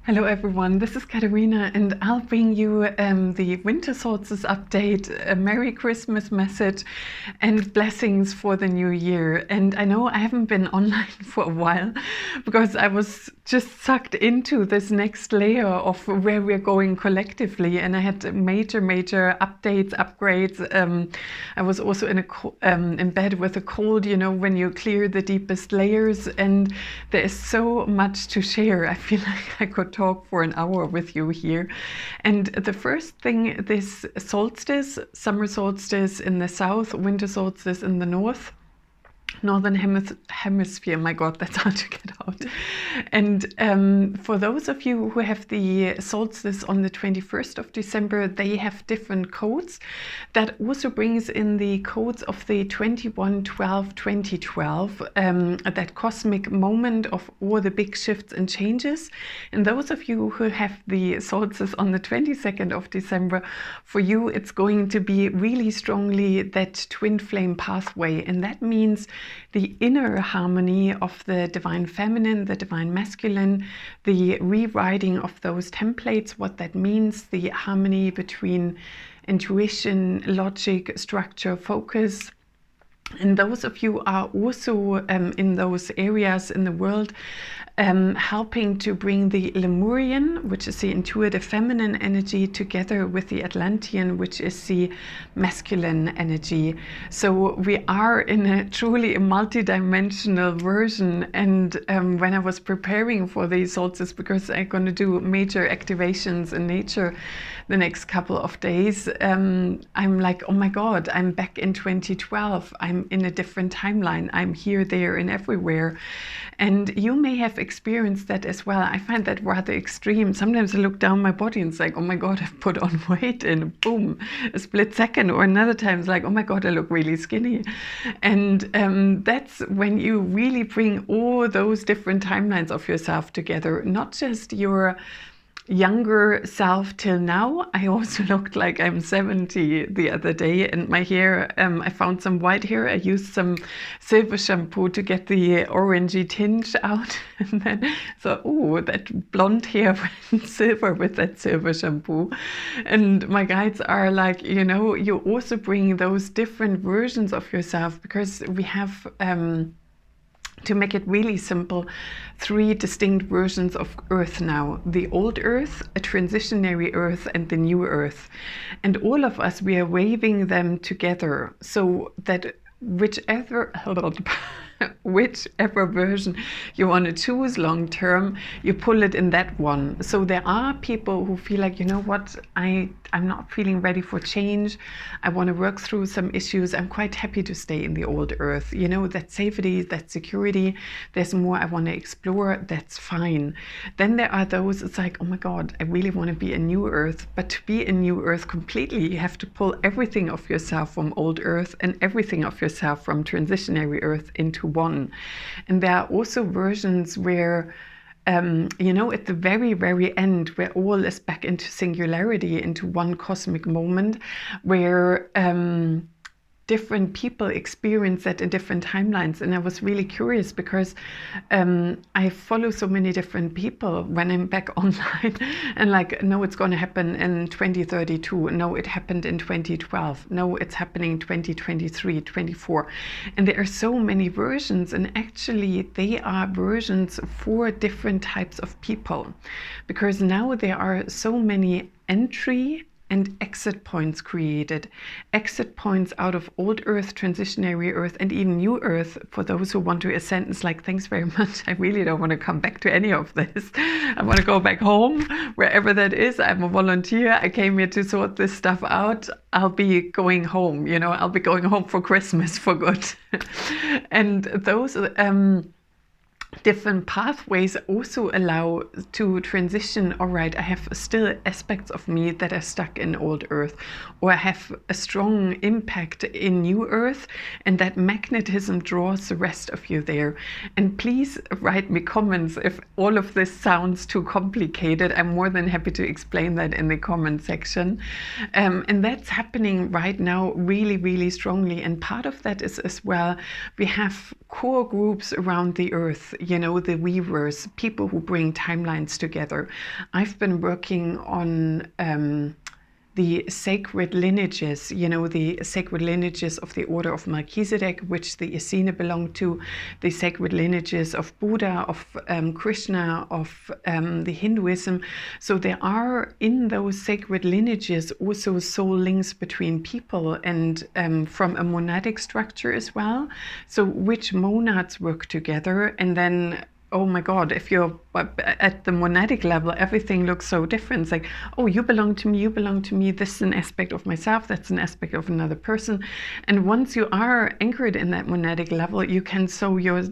Hello everyone, this is Katerina and I'll bring you the winter solstice update, a Merry Christmas message and blessings for the new year. And I know I haven't been online for a while because I was just sucked into this next layer of where we're going collectively, and I had major updates, upgrades. I was also in bed with a cold, you know, when you clear the deepest layers, and there is so much to share. I feel like I could talk for an hour with you here. And the first thing, this solstice, summer solstice in the south, winter solstice in the northern hemisphere. My God, that's hard to get out. And for those of you who have the solstice on the 21st of December, they have different codes. That also brings in the codes of the 21-12-2012, that cosmic moment of all the big shifts and changes. And those of you who have the solstice on the 22nd of December, for you it's going to be really strongly that twin flame pathway. And that means the inner harmony of the divine feminine, the divine masculine, the rewriting of those templates, what that means, the harmony between intuition, logic, structure, focus. And those of you are also in those areas in the world, helping to bring the Lemurian, which is the intuitive feminine energy, together with the Atlantean, which is the masculine energy. So we are in a truly multi-dimensional version. And when I was preparing for the solstice, because I'm going to do major activations in nature the next couple of days, I'm like, oh my God, I'm back in 2012. I'm in a different timeline. I'm here, there, and everywhere. And you may have experienced that as well. I find that rather extreme. Sometimes I look down my body and it's like, oh my God, I've put on weight in boom, a split second. Or another time it's like, oh my God, I look really skinny. And that's when you really bring all those different timelines of yourself together, not just your younger self till now. I also looked like I'm 70 the other day, and my hair, I found some white hair. I used some silver shampoo to get the orangey tinge out, and then so, oh, that blonde hair went silver with that silver shampoo. And my guides are like, you know, you also bring those different versions of yourself, because we have to make it really simple, 3 distinct versions of Earth now. The old Earth, a transitionary Earth, and the new Earth. And all of us, we are waving them together so that whichever version you want to choose long term, you pull it in that one. So there are people who feel like, you know what, I'm not feeling ready for change. I want to work through some issues. I'm quite happy to stay in the old Earth. You know, that safety, that security, there's more I want to explore, that's fine. Then there are those, it's like, oh my God, I really want to be a new Earth. But to be a new Earth completely, you have to pull everything of yourself from old Earth and everything of yourself from transitionary Earth into one. And there are also versions where you know, at the very end, where all is back into singularity, into one cosmic moment, where different people experience that in different timelines. And I was really curious because I follow so many different people when I'm back online, and like, no, it's going to happen in 2032. No, it happened in 2012. No, it's happening in 2023, 24. And there are so many versions, and actually they are versions for different types of people, because now there are so many entry and exit points created. Exit points out of old Earth, transitionary Earth, and even new Earth for those who want to ascend. It's like, thanks very much. I really don't want to come back to any of this. I want to go back home, wherever that is. I'm a volunteer. I came here to sort this stuff out. I'll be going home, you know, I'll be going home for Christmas for good. And those different pathways also allow to transition. All right, I have still aspects of me that are stuck in old Earth, or I have a strong impact in new Earth, and that magnetism draws the rest of you there. And please write me comments if all of this sounds too complicated. I'm more than happy to explain that in the comment section. And that's happening right now really strongly. And part of that is as well, we have core groups around the Earth. you know, the weavers, people who bring timelines together. I've been working on the sacred lineages, you know, the sacred lineages of the order of Melchizedek, which the Essene belong to, the sacred lineages of Buddha, of Krishna, of the Hinduism. So there are in those sacred lineages also soul links between people, and from a monadic structure as well. So which monads work together, and then oh my God, if you're at the monadic level, everything looks so different. It's like, oh, you belong to me, you belong to me. This is an aspect of myself, that's an aspect of another person. And once you are anchored in that monadic level, you can sow your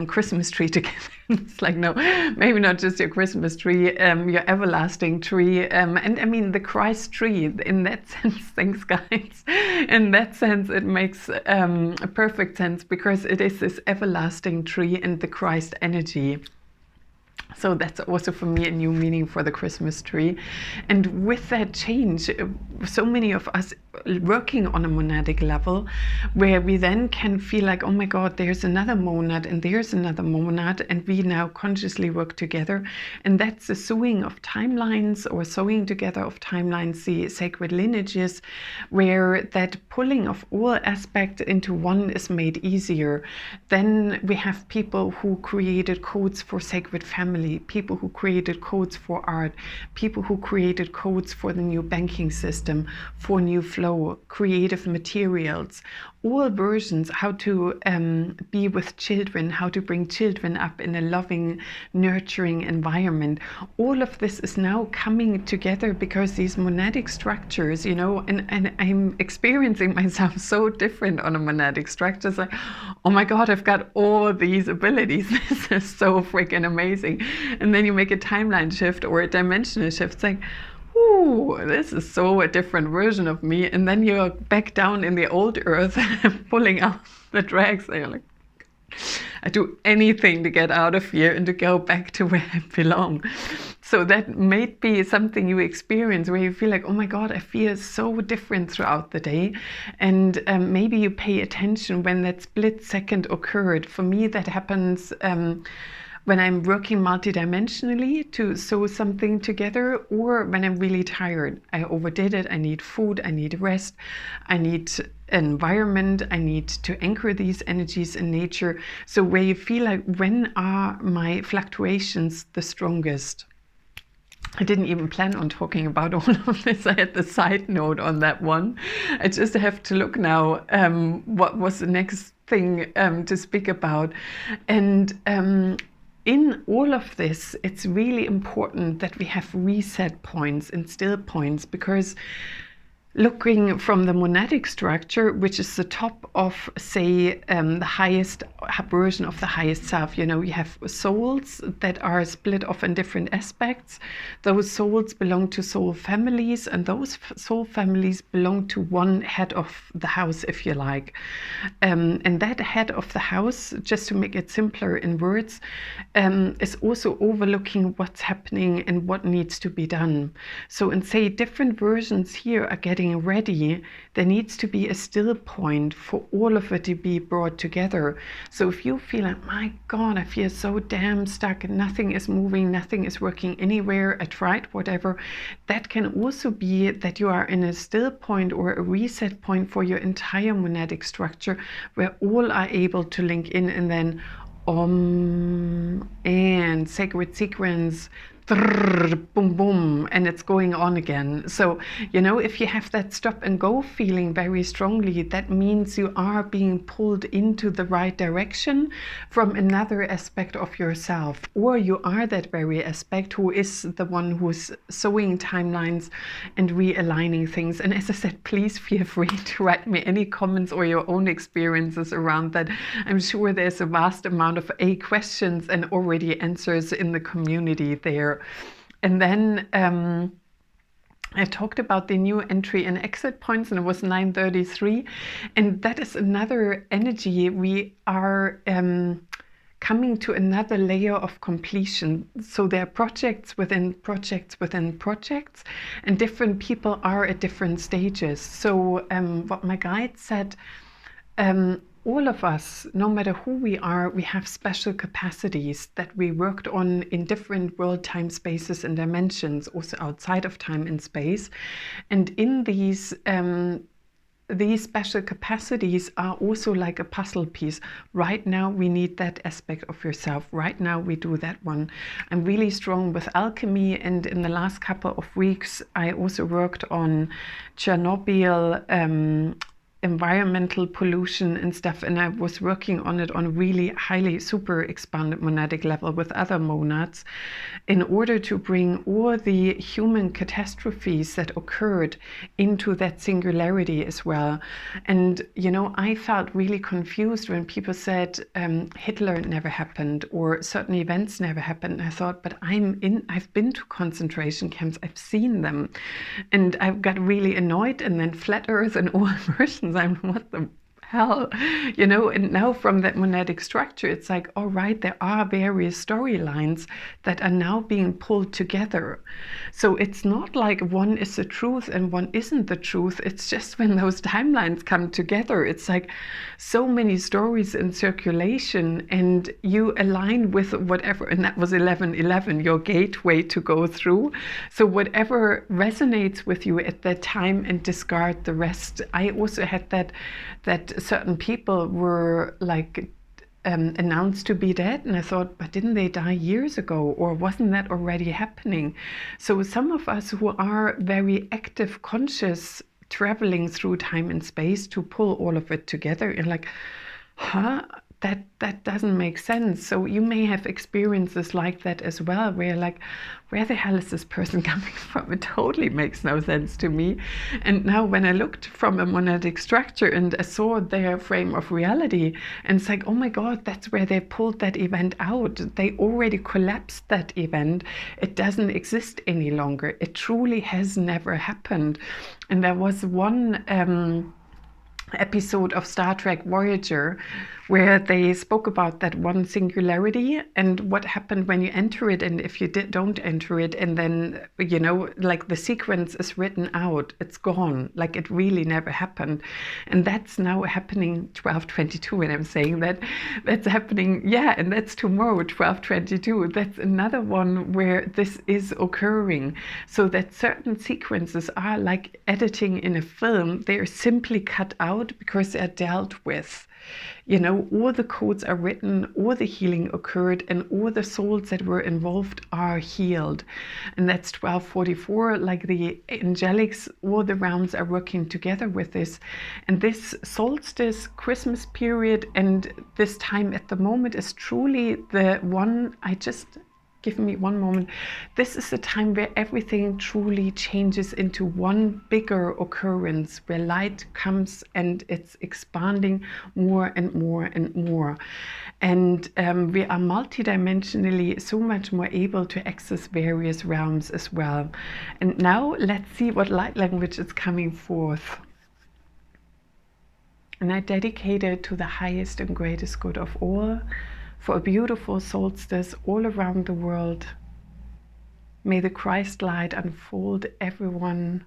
Christmas tree together. It's like, no, maybe not just your Christmas tree, your everlasting tree. And I mean, the Christ tree, in that sense, thanks guys. In that sense, it makes a perfect sense, because it is this everlasting tree and the Christ energy. So that's also for me a new meaning for the Christmas tree. And with that change, so many of us working on a monadic level, where we then can feel like, oh my God, there's another monad and there's another monad, and we now consciously work together. And that's the sowing of timelines, or sewing together of timelines, the sacred lineages, where that pulling of all aspects into one is made easier. Then we have people who created codes for sacred family, people who created codes for art, people who created codes for the new banking system, for new flow, creative materials, all versions, how to be with children, how to bring children up in a loving, nurturing environment. All of this is now coming together because these monadic structures, you know, and I'm experiencing myself so different on a monadic structure. It's like, oh my God, I've got all these abilities. This is so freaking amazing. And then you make a timeline shift or a dimensional shift. It's like, ooh, this is so a different version of me. And then you're back down in the old earth, pulling out the drags. And you're like, I do anything to get out of here and to go back to where I belong. So that may be something you experience, where you feel like, oh my God, I feel so different throughout the day. And maybe you pay attention when that split second occurred. For me, that happens when I'm working multidimensionally to sew something together, or when I'm really tired. I overdid it, I need food, I need rest, I need environment, I need to anchor these energies in nature. So where you feel like, when are my fluctuations the strongest? I didn't even plan on talking about all of this. I had the side note on that one. I just have to look now what was the next thing to speak about. And in all of this, it's really important that we have reset points and still points, because looking from the monadic structure, which is the top of, say, the highest version of the highest self, you know, you have souls that are split off in different aspects. Those souls belong to soul families, and those soul families belong to one head of the house, if you like. And that head of the house, just to make it simpler in words, is also overlooking what's happening and what needs to be done. So, and say different versions here are getting ready, there needs to be a still point for all of it to be brought together. So if you feel like, my God, I feel so damn stuck, nothing is moving, nothing is working anywhere, I tried whatever, that can also be that you are in a still point or a reset point for your entire monadic structure, where all are able to link in, and then and sacred sequence, boom, boom, and it's going on again. So, you know, if you have that stop and go feeling very strongly, that means you are being pulled into the right direction from another aspect of yourself, or you are that very aspect who is the one who's sewing timelines and realigning things. And as I said, please feel free to write me any comments or your own experiences around that. I'm sure there's a vast amount of questions and already answers in the community there. And then I talked about the new entry and exit points, and it was 9:33. And that is another energy. We are coming to another layer of completion. So there are projects within projects within projects, and different people are at different stages. So what my guide said, all of us, no matter who we are, we have special capacities that we worked on in different world, time, spaces, and dimensions, also outside of time and space. And in these special capacities are also like a puzzle piece. Right now, we need that aspect of yourself. Right now, we do that one. I'm really strong with alchemy, and in the last couple of weeks, I also worked on Chernobyl, environmental pollution and stuff, and I was working on it on a really highly super expanded monadic level with other monads in order to bring all the human catastrophes that occurred into that singularity as well. And you know, I felt really confused when people said Hitler never happened or certain events never happened. And I thought, but I've been to concentration camps, I've seen them, and I got really annoyed. And then flat earth and all versions, I'm what the hell, you know? And now from that monadic structure, it's like, all right, there are various storylines that are now being pulled together. So it's not like one is the truth and one isn't the truth. It's just when those timelines come together, it's like so many stories in circulation, and you align with whatever, and that was 1111, your gateway to go through. So whatever resonates with you at that time, and discard the rest. I also had that certain people were like announced to be dead, and I thought, but didn't they die years ago, or wasn't that already happening? So some of us who are very active, conscious, traveling through time and space to pull all of it together, you're like, huh? That doesn't make sense. So you may have experiences like that as well, where you're like, where the hell is this person coming from? It totally makes no sense to me. And now when I looked from a monadic structure and I saw their frame of reality, and it's like, oh my God, that's where they pulled that event out. They already collapsed that event. It doesn't exist any longer. It truly has never happened. And there was one episode of Star Trek Voyager where they spoke about that one singularity and what happened when you enter it, and if you don't enter it, and then, you know, like the sequence is written out, it's gone, like it really never happened. And that's now happening 12/22, when I'm saying that, that's happening, yeah, and that's tomorrow, 12/22. That's another one where this is occurring. So that certain sequences are like editing in a film, they're simply cut out because they're dealt with. You know, all the codes are written, all the healing occurred, and all the souls that were involved are healed. And that's 1244, like the angelics, all the realms are working together with this. And this solstice, Christmas period, and this time at the moment is truly the one, give me one moment. This is the time where everything truly changes into one bigger occurrence, where light comes and it's expanding more and more and more. And we are multidimensionally so much more able to access various realms as well. And now let's see what light language is coming forth. And I dedicate it to the highest and greatest good of all, for a beautiful solstice all around the world. May the Christ light unfold everyone,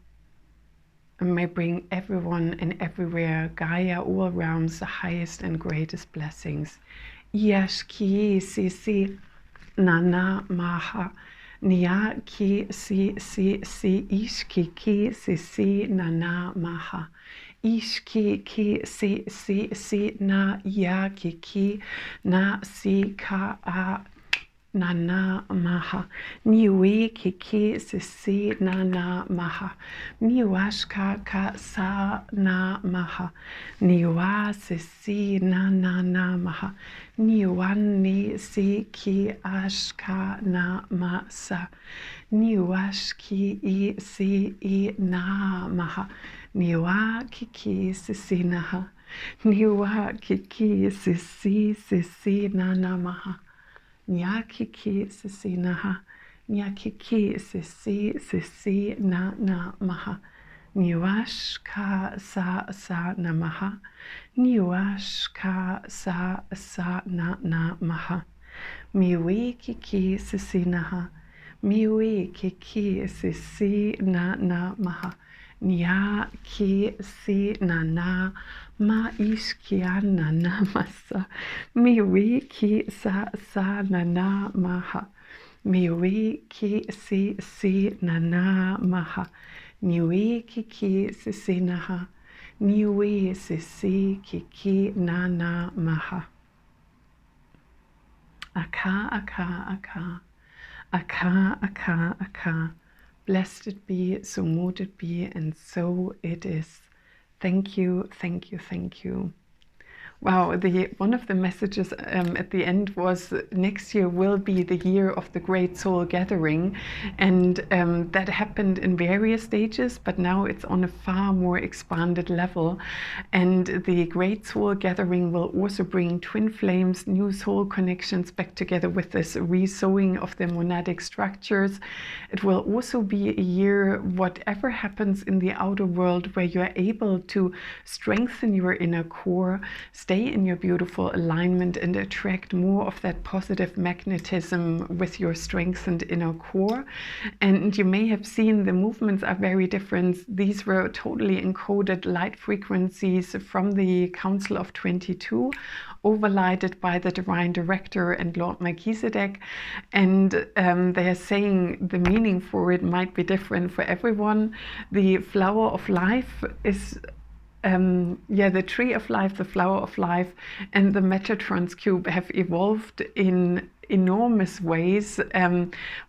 and may bring everyone and everywhere, Gaia, all realms, the highest and greatest blessings. Yashki si nana maha. Nia ki si ishki ki si nana maha. Ishki ki si na ya ki na si ka a nana maha. Niwi ki si nana maha. Niwashka ka sa na maha. Niwa si na maha. Niwan ni si ki ashka na masa. Niwashki I si I na maha. Niwa kiki sisinaha. Niwa kiki sisi nana maha. Nya kiki sisinaha. Nya kiki sisi na maha. Niwashka sa namaha. Niwashka sa na maha. Miwi kiki sisinaha. Miwi kiki sisi na maha. Nia ke se nana ma iskia nana masa. Miwe ke sa nana maha. Miwe ke se nana maha. Niwe ke se naha. Niwe se ke nana maha. Aka, aka, aka. Aka, aka, aka. Blessed it be, so mote it be, and so it is. Thank you, thank you, thank you. Wow, one of the messages at the end was next year will be the year of the Great Soul Gathering, and that happened in various stages, but now it's on a far more expanded level. And the Great Soul Gathering will also bring twin flames, new soul connections back together with this re-sowing of the monadic structures. It will also be a year, whatever happens in the outer world, where you're able to strengthen your inner core, stay in your beautiful alignment, and attract more of that positive magnetism with your strengthened inner core. And you may have seen the movements are very different. These were totally encoded light frequencies from the Council of 22, overlighted by the Divine Director and Lord Melchizedek. And they are saying the meaning for it might be different for everyone. The flower of life is the tree of life, the flower of life, and the Metatrons cube have evolved in enormous ways,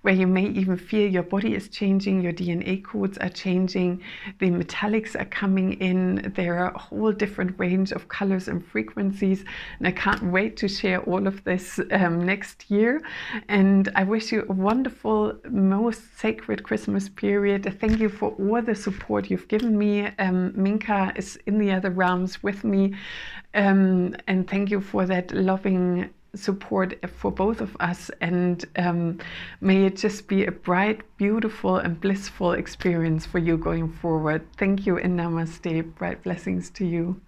where you may even feel your body is changing, your DNA codes are changing, the metallics are coming in. There are a whole different range of colors and frequencies, and I can't wait to share all of this next year. And I wish you a wonderful, most sacred Christmas period. Thank you for all the support you've given me. Minka is in the other realms with me, and thank you for that loving support for both of us, and may it just be a bright, beautiful and blissful experience for you going forward. Thank you and namaste. Bright blessings to you.